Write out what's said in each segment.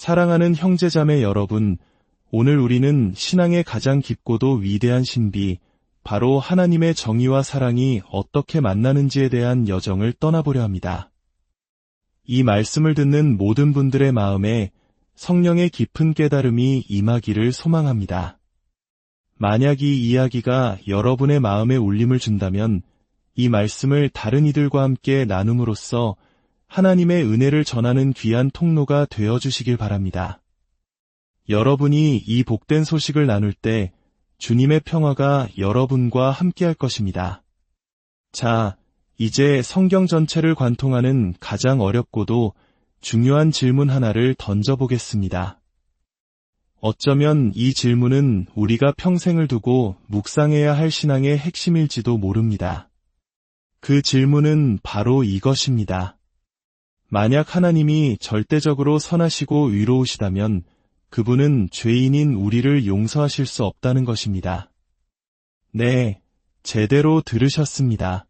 사랑하는 형제자매 여러분, 오늘 우리는 신앙의 가장 깊고도 위대한 신비, 바로 하나님의 정의와 사랑이 어떻게 만나는지에 대한 여정을 떠나보려 합니다. 이 말씀을 듣는 모든 분들의 마음에 성령의 깊은 깨달음이 임하기를 소망합니다. 만약 이 이야기가 여러분의 마음에 울림을 준다면 이 말씀을 다른 이들과 함께 나눔으로써 하나님의 은혜를 전하는 귀한 통로가 되어주시길 바랍니다. 여러분이 이 복된 소식을 나눌 때 주님의 평화가 여러분과 함께할 것입니다. 자, 이제 성경 전체를 관통하는 가장 어렵고도 중요한 질문 하나를 던져보겠습니다. 어쩌면 이 질문은 우리가 평생을 두고 묵상해야 할 신앙의 핵심일지도 모릅니다. 그 질문은 바로 이것입니다. 만약 하나님이 절대적으로 선하시고 의로우시다면 그분은 죄인인 우리를 용서하실 수 없다는 것입니다. 네, 제대로 들으셨습니다.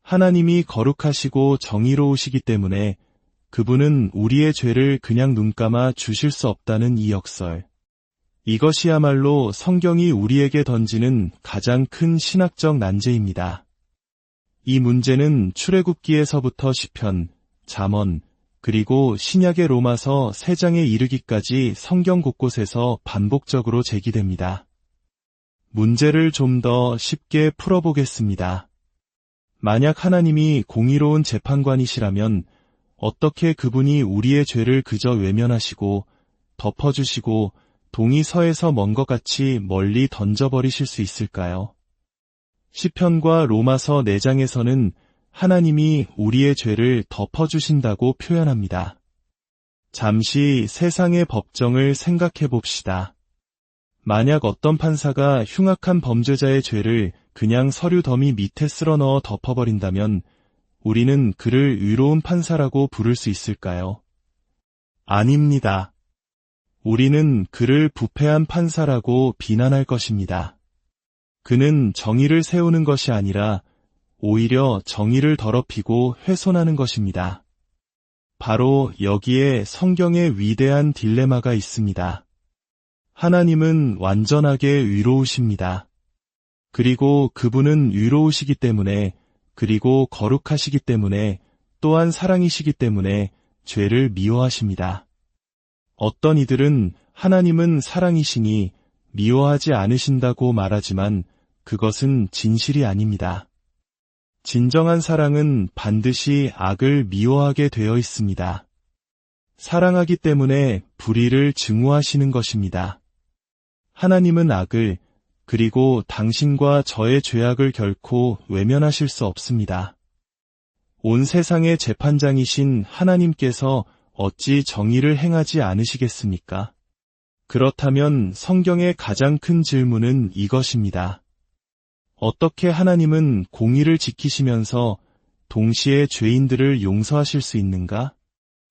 하나님이 거룩하시고 정의로우시기 때문에 그분은 우리의 죄를 그냥 눈감아 주실 수 없다는 이 역설. 이것이야말로 성경이 우리에게 던지는 가장 큰 신학적 난제입니다. 이 문제는 출애굽기에서부터 시편, 잠언, 그리고 신약의 로마서 3장에 이르기까지 성경 곳곳에서 반복적으로 제기됩니다. 문제를 좀 더 쉽게 풀어보겠습니다. 만약 하나님이 공의로운 재판관이시라면 어떻게 그분이 우리의 죄를 그저 외면하시고 덮어주시고 동이 서에서 먼 것 같이 멀리 던져버리실 수 있을까요? 시편과 로마서 4장에서는 하나님이 우리의 죄를 덮어주신다고 표현합니다. 잠시 세상의 법정을 생각해 봅시다. 만약 어떤 판사가 흉악한 범죄자의 죄를 그냥 서류 더미 밑에 쓸어 넣어 덮어버린다면 우리는 그를 의로운 판사라고 부를 수 있을까요? 아닙니다. 우리는 그를 부패한 판사라고 비난할 것입니다. 그는 정의를 세우는 것이 아니라 오히려 정의를 더럽히고 훼손하는 것입니다. 바로 여기에 성경의 위대한 딜레마가 있습니다. 하나님은 완전하게 의로우십니다. 그리고 그분은 의로우시기 때문에, 그리고 거룩하시기 때문에, 또한 사랑이시기 때문에 죄를 미워하십니다. 어떤 이들은 하나님은 사랑이시니 미워하지 않으신다고 말하지만 그것은 진실이 아닙니다. 진정한 사랑은 반드시 악을 미워하게 되어 있습니다. 사랑하기 때문에 불의를 증오하시는 것입니다. 하나님은 악을, 그리고 당신과 저의 죄악을 결코 외면하실 수 없습니다. 온 세상의 재판장이신 하나님께서 어찌 정의를 행하지 않으시겠습니까? 그렇다면 성경의 가장 큰 질문은 이것입니다. 어떻게 하나님은 공의를 지키시면서 동시에 죄인들을 용서하실 수 있는가?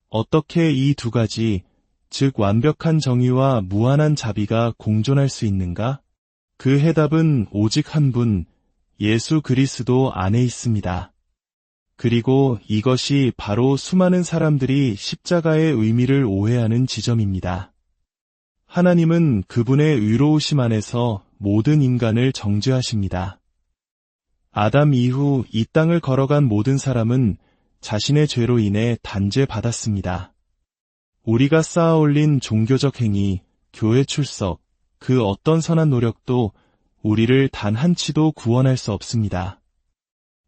어떻게 이 두 가지, 즉 완벽한 정의와 무한한 자비가 공존할 수 있는가? 그 해답은 오직 한 분, 예수 그리스도 안에 있습니다. 그리고 이것이 바로 수많은 사람들이 십자가의 의미를 오해하는 지점입니다. 하나님은 그분의 의로우심 안에서 모든 인간을 정죄하십니다. 아담 이후 이 땅을 걸어간 모든 사람은 자신의 죄로 인해 단죄받았습니다. 우리가 쌓아올린 종교적 행위, 교회 출석, 그 어떤 선한 노력도 우리를 단 한치도 구원할 수 없습니다.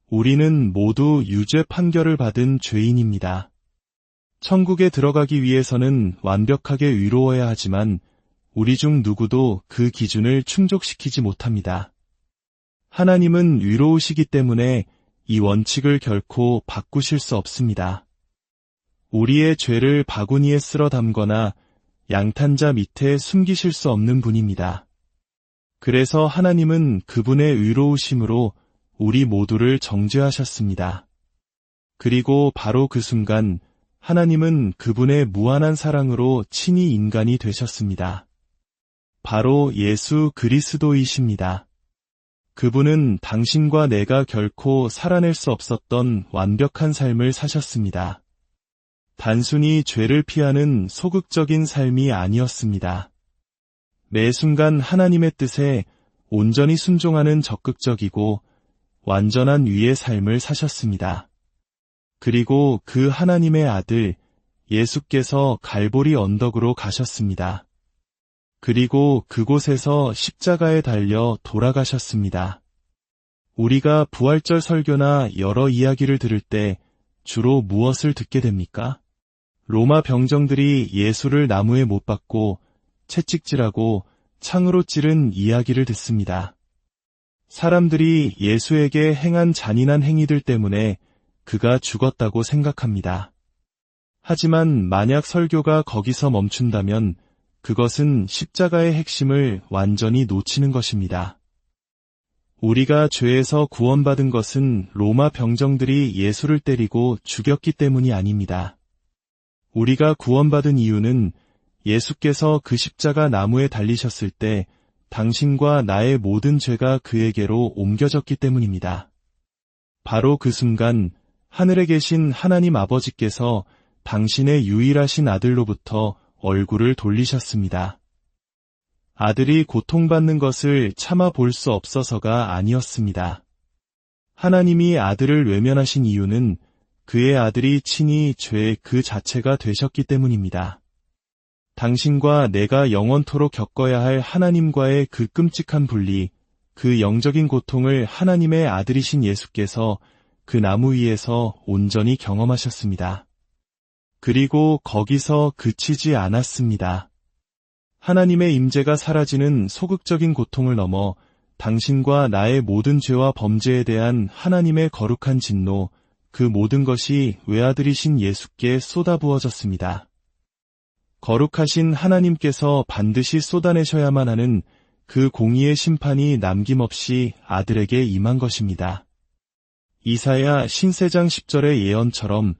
우리는 모두 유죄 판결을 받은 죄인입니다. 천국에 들어가기 위해서는 완벽하게 의로워야 하지만 우리 중 누구도 그 기준을 충족시키지 못합니다. 하나님은 의로우시기 때문에 이 원칙을 결코 바꾸실 수 없습니다. 우리의 죄를 바구니에 쓸어 담거나 양탄자 밑에 숨기실 수 없는 분입니다. 그래서 하나님은 그분의 의로우심으로 우리 모두를 정죄하셨습니다. 그리고 바로 그 순간 하나님은 그분의 무한한 사랑으로 친히 인간이 되셨습니다. 바로 예수 그리스도이십니다. 그분은 당신과 내가 결코 살아낼 수 없었던 완벽한 삶을 사셨습니다. 단순히 죄를 피하는 소극적인 삶이 아니었습니다. 매 순간 하나님의 뜻에 온전히 순종하는 적극적이고 완전한 위의 삶을 사셨습니다. 그리고 그 하나님의 아들 예수께서 갈보리 언덕으로 가셨습니다. 그리고 그곳에서 십자가에 달려 돌아가셨습니다. 우리가 부활절 설교나 여러 이야기를 들을 때 주로 무엇을 듣게 됩니까? 로마 병정들이 예수를 나무에 못 박고 채찍질하고 창으로 찌른 이야기를 듣습니다. 사람들이 예수에게 행한 잔인한 행위들 때문에 그가 죽었다고 생각합니다. 하지만 만약 설교가 거기서 멈춘다면 그것은 십자가의 핵심을 완전히 놓치는 것입니다. 우리가 죄에서 구원받은 것은 로마 병정들이 예수를 때리고 죽였기 때문이 아닙니다. 우리가 구원받은 이유는 예수께서 그 십자가 나무에 달리셨을 때 당신과 나의 모든 죄가 그에게로 옮겨졌기 때문입니다. 바로 그 순간 하늘에 계신 하나님 아버지께서 당신의 유일하신 아들로부터 얼굴을 돌리셨습니다. 아들이 고통받는 것을 참아 볼 수 없어서가 아니었습니다. 하나님이 아들을 외면하신 이유는 그의 아들이 친히 죄 그 자체가 되셨기 때문입니다. 당신과 내가 영원토록 겪어야 할 하나님과의 그 끔찍한 분리, 그 영적인 고통을 하나님의 아들이신 예수께서 그 나무 위에서 온전히 경험하셨습니다. 그리고 거기서 그치지 않았습니다. 하나님의 임재가 사라지는 소극적인 고통을 넘어 당신과 나의 모든 죄와 범죄에 대한 하나님의 거룩한 진노, 그 모든 것이 외아들이신 예수께 쏟아부어졌습니다. 거룩하신 하나님께서 반드시 쏟아내셔야만 하는 그 공의의 심판이 남김없이 아들에게 임한 것입니다. 이사야 신세장 10절의 예언처럼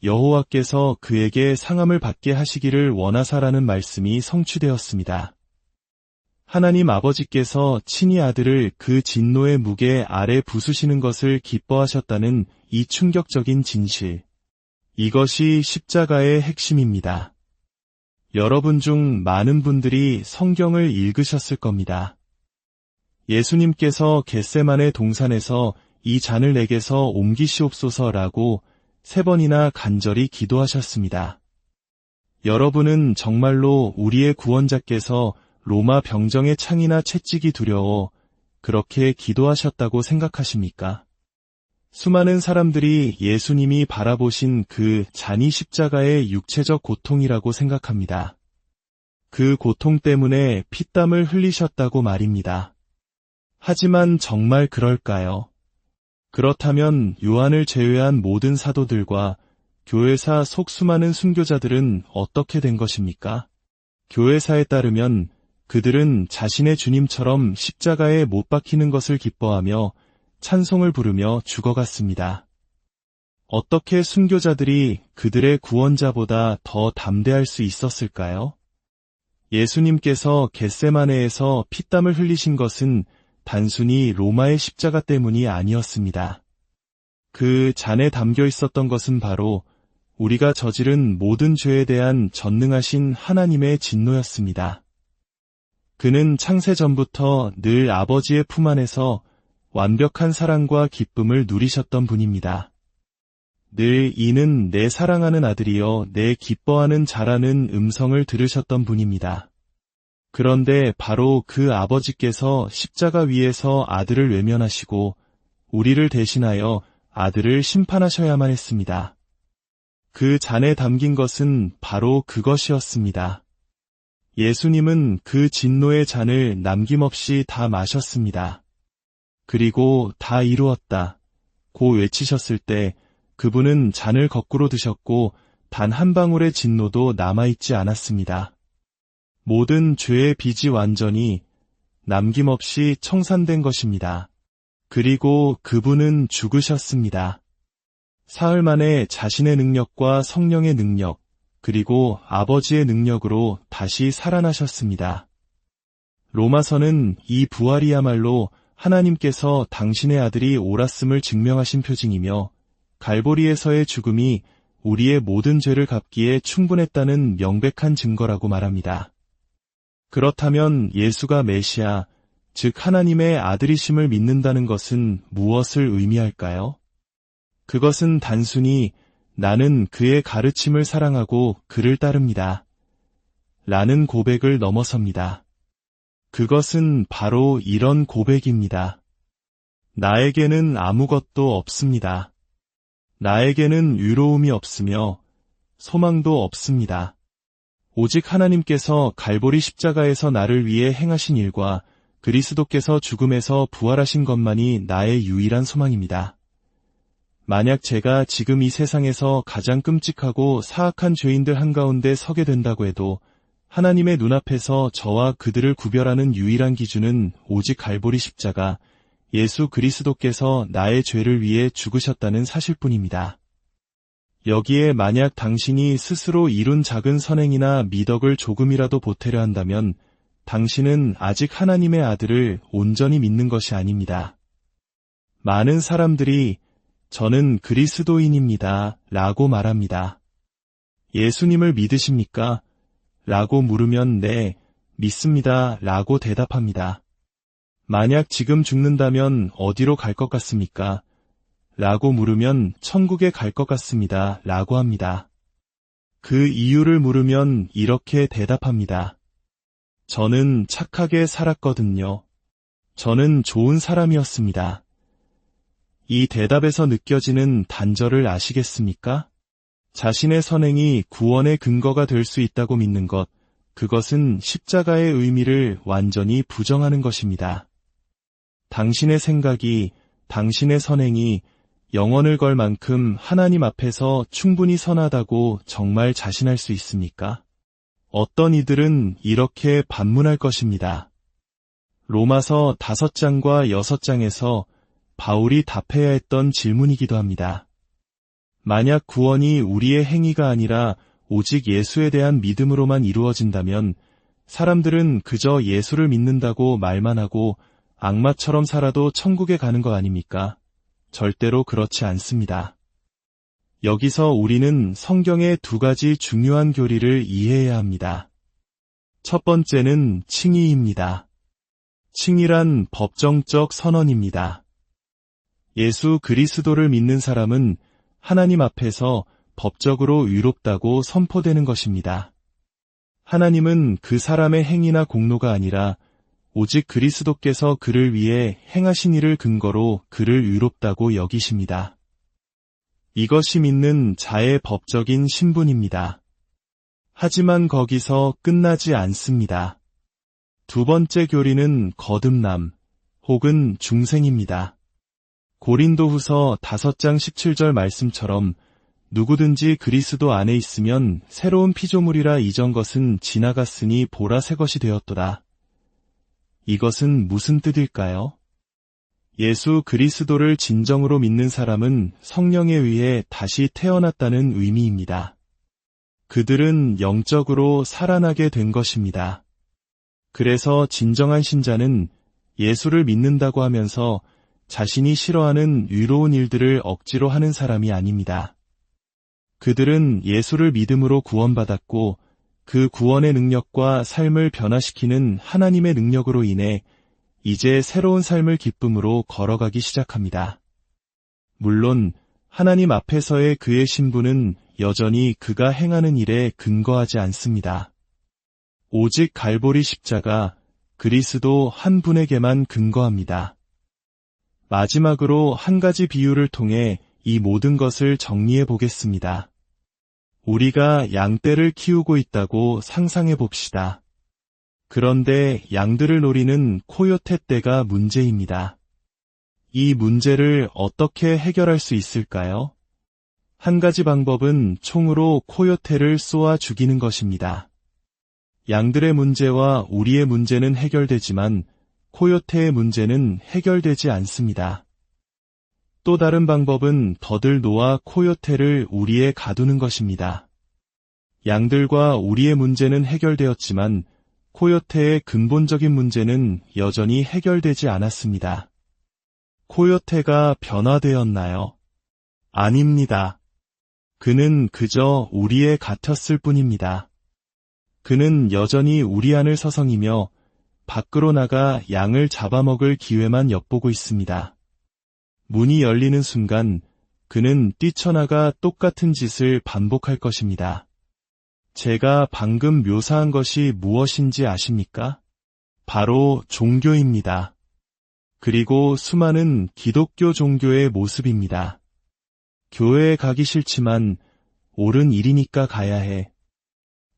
여호와께서 그에게 상함을 받게 하시기를 원하사라는 말씀이 성취되었습니다. 하나님 아버지께서 친히 아들을 그 진노의 무게 아래 부수시는 것을 기뻐하셨다는 이 충격적인 진실. 이것이 십자가의 핵심입니다. 여러분 중 많은 분들이 성경을 읽으셨을 겁니다. 예수님께서 겟세마네 동산에서 이 잔을 내게서 옮기시옵소서라고 3번이나 간절히 기도하셨습니다. 여러분은 정말로 우리의 구원자께서 로마 병정의 창이나 채찍이 두려워 그렇게 기도하셨다고 생각하십니까? 수많은 사람들이 예수님이 바라보신 그 잔이 십자가의 육체적 고통이라고 생각합니다. 그 고통 때문에 피땀을 흘리셨다고 말입니다. 하지만 정말 그럴까요? 그렇다면 요한을 제외한 모든 사도들과 교회사 속 수많은 순교자들은 어떻게 된 것입니까? 교회사에 따르면 그들은 자신의 주님처럼 십자가에 못 박히는 것을 기뻐하며 찬송을 부르며 죽어갔습니다. 어떻게 순교자들이 그들의 구원자보다 더 담대할 수 있었을까요? 예수님께서 겟세마네에서 피땀을 흘리신 것은 단순히 로마의 십자가 때문이 아니었습니다. 그 잔에 담겨 있었던 것은 바로 우리가 저지른 모든 죄에 대한 전능하신 하나님의 진노였습니다. 그는 창세 전부터 늘 아버지의 품 안에서 완벽한 사랑과 기쁨을 누리셨던 분입니다. 늘 이는 내 사랑하는 아들이여 내 기뻐하는 자라는 음성을 들으셨던 분입니다. 그런데 바로 그 아버지께서 십자가 위에서 아들을 외면하시고 우리를 대신하여 아들을 심판하셔야만 했습니다. 그 잔에 담긴 것은 바로 그것이었습니다. 예수님은 그 진노의 잔을 남김없이 다 마셨습니다. 그리고 다 이루었다 고 외치셨을 때 그분은 잔을 거꾸로 드셨고 단 한 방울의 진노도 남아있지 않았습니다. 모든 죄의 빚이 완전히 남김없이 청산된 것입니다. 그리고 그분은 죽으셨습니다. 사흘 만에 자신의 능력과 성령의 능력, 그리고 아버지의 능력으로 다시 살아나셨습니다. 로마서는 이 부활이야말로 하나님께서 당신의 아들이 옳았음을 증명하신 표징이며 갈보리에서의 죽음이 우리의 모든 죄를 갚기에 충분했다는 명백한 증거라고 말합니다. 그렇다면 예수가 메시아, 즉 하나님의 아들이심을 믿는다는 것은 무엇을 의미할까요? 그것은 단순히 나는 그의 가르침을 사랑하고 그를 따릅니다. 라는 고백을 넘어섭니다. 그것은 바로 이런 고백입니다. 나에게는 아무것도 없습니다. 나에게는 의로움이 없으며 소망도 없습니다. 오직 하나님께서 갈보리 십자가에서 나를 위해 행하신 일과 그리스도께서 죽음에서 부활하신 것만이 나의 유일한 소망입니다. 만약 제가 지금 이 세상에서 가장 끔찍하고 사악한 죄인들 한가운데 서게 된다고 해도 하나님의 눈앞에서 저와 그들을 구별하는 유일한 기준은 오직 갈보리 십자가, 예수 그리스도께서 나의 죄를 위해 죽으셨다는 사실뿐입니다. 여기에 만약 당신이 스스로 이룬 작은 선행이나 미덕을 조금이라도 보태려 한다면 당신은 아직 하나님의 아들을 온전히 믿는 것이 아닙니다. 많은 사람들이 저는 그리스도인입니다. 라고 말합니다. 예수님을 믿으십니까? 라고 물으면 네, 믿습니다. 라고 대답합니다. 만약 지금 죽는다면 어디로 갈 것 같습니까? 라고 물으면 천국에 갈 것 같습니다. 라고 합니다. 그 이유를 물으면 이렇게 대답합니다. 저는 착하게 살았거든요. 저는 좋은 사람이었습니다. 이 대답에서 느껴지는 단절을 아시겠습니까? 자신의 선행이 구원의 근거가 될 수 있다고 믿는 것, 그것은 십자가의 의미를 완전히 부정하는 것입니다. 당신의 생각이, 당신의 선행이 영원을 걸 만큼 하나님 앞에서 충분히 선하다고 정말 자신할 수 있습니까? 어떤 이들은 이렇게 반문할 것입니다. 로마서 5장과 6장에서 바울이 답해야 했던 질문이기도 합니다. 만약 구원이 우리의 행위가 아니라 오직 예수에 대한 믿음으로만 이루어진다면 사람들은 그저 예수를 믿는다고 말만 하고 악마처럼 살아도 천국에 가는 거 아닙니까? 절대로 그렇지 않습니다. 여기서 우리는 성경의 두 가지 중요한 교리를 이해해야 합니다. 첫 번째는 칭의입니다. 칭의란 법정적 선언입니다. 예수 그리스도를 믿는 사람은 하나님 앞에서 법적으로 의롭다고 선포되는 것입니다. 하나님은 그 사람의 행위나 공로가 아니라 오직 그리스도께서 그를 위해 행하신 일을 근거로 그를 의롭다고 여기십니다. 이것이 믿는 자의 법적인 신분입니다. 하지만 거기서 끝나지 않습니다. 두 번째 교리는 거듭남 혹은 중생입니다. 고린도후서 5장 17절 말씀처럼 누구든지 그리스도 안에 있으면 새로운 피조물이라 이전 것은 지나갔으니 보라 새 것이 되었도다. 이것은 무슨 뜻일까요? 예수 그리스도를 진정으로 믿는 사람은 성령에 의해 다시 태어났다는 의미입니다. 그들은 영적으로 살아나게 된 것입니다. 그래서 진정한 신자는 예수를 믿는다고 하면서 자신이 싫어하는 의로운 일들을 억지로 하는 사람이 아닙니다. 그들은 예수를 믿음으로 구원받았고 그 구원의 능력과 삶을 변화시키는 하나님의 능력으로 인해 이제 새로운 삶을 기쁨으로 걸어가기 시작합니다. 물론 하나님 앞에서의 그의 신분은 여전히 그가 행하는 일에 근거하지 않습니다. 오직 갈보리 십자가, 그리스도 한 분에게만 근거합니다. 마지막으로 한 가지 비유를 통해 이 모든 것을 정리해 보겠습니다. 우리가 양떼를 키우고 있다고 상상해 봅시다. 그런데 양들을 노리는 코요테 떼가 문제입니다. 이 문제를 어떻게 해결할 수 있을까요? 한 가지 방법은 총으로 코요테를 쏘아 죽이는 것입니다. 양들의 문제와 우리의 문제는 해결되지만 코요테의 문제는 해결되지 않습니다. 또 다른 방법은 덫을 놓아 코요테를 우리에 가두는 것입니다. 양들과 우리의 문제는 해결되었지만 코요테의 근본적인 문제는 여전히 해결되지 않았습니다. 코요테가 변화되었나요? 아닙니다. 그는 그저 우리의 같았을 뿐입니다. 그는 여전히 우리 안을 서성이며 밖으로 나가 양을 잡아먹을 기회만 엿보고 있습니다. 문이 열리는 순간 그는 뛰쳐나가 똑같은 짓을 반복할 것입니다. 제가 방금 묘사한 것이 무엇인지 아십니까? 바로 종교입니다. 그리고 수많은 기독교 종교의 모습입니다. 교회에 가기 싫지만 옳은 일이니까 가야 해.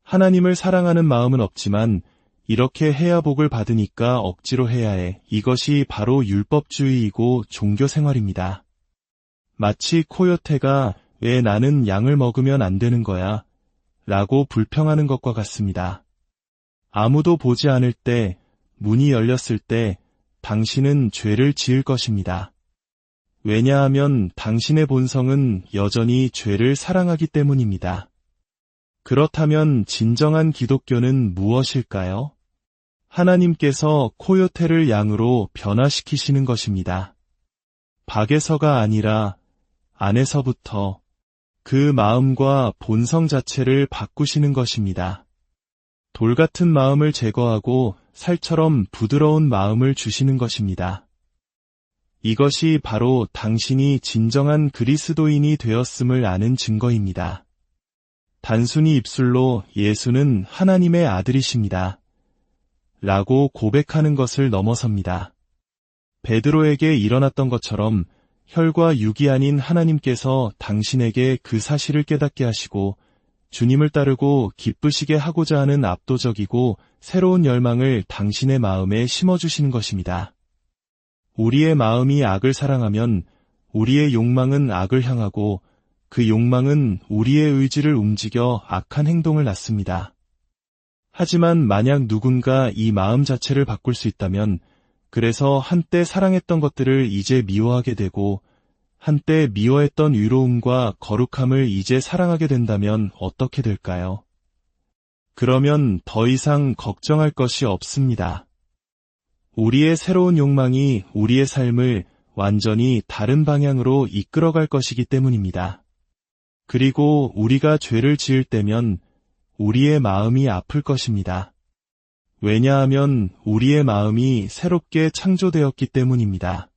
하나님을 사랑하는 마음은 없지만 이렇게 해야 복을 받으니까 억지로 해야 해. 이것이 바로 율법주의이고 종교 생활입니다. 마치 코요테가 왜 나는 양을 먹으면 안 되는 거야? 라고 불평하는 것과 같습니다. 아무도 보지 않을 때, 문이 열렸을 때 당신은 죄를 지을 것입니다. 왜냐하면 당신의 본성은 여전히 죄를 사랑하기 때문입니다. 그렇다면 진정한 기독교는 무엇일까요? 하나님께서 코요테를 양으로 변화시키시는 것입니다. 밖에서가 아니라 안에서부터 그 마음과 본성 자체를 바꾸시는 것입니다. 돌 같은 마음을 제거하고 살처럼 부드러운 마음을 주시는 것입니다. 이것이 바로 당신이 진정한 그리스도인이 되었음을 아는 증거입니다. 단순히 입술로 예수는 하나님의 아들이십니다. 라고 고백하는 것을 넘어섭니다. 베드로에게 일어났던 것처럼 혈과 육이 아닌 하나님께서 당신에게 그 사실을 깨닫게 하시고 주님을 따르고 기쁘시게 하고자 하는 압도적이고 새로운 열망을 당신의 마음에 심어주시는 것입니다. 우리의 마음이 악을 사랑하면 우리의 욕망은 악을 향하고 그 욕망은 우리의 의지를 움직여 악한 행동을 낳습니다. 하지만 만약 누군가 이 마음 자체를 바꿀 수 있다면 그래서 한때 사랑했던 것들을 이제 미워하게 되고 한때 미워했던 의로움과 거룩함을 이제 사랑하게 된다면 어떻게 될까요? 그러면 더 이상 걱정할 것이 없습니다. 우리의 새로운 욕망이 우리의 삶을 완전히 다른 방향으로 이끌어갈 것이기 때문입니다. 그리고 우리가 죄를 지을 때면 우리의 마음이 아플 것입니다. 왜냐하면 우리의 마음이 새롭게 창조되었기 때문입니다.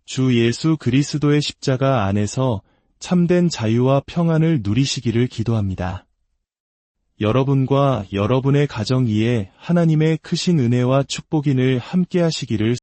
주 예수 그리스도의 십자가 안에서 참된 자유와 평안을 누리시기를 기도합니다. 여러분과 여러분의 가정 위에 하나님의 크신 은혜와 축복이 늘 함께 하시기를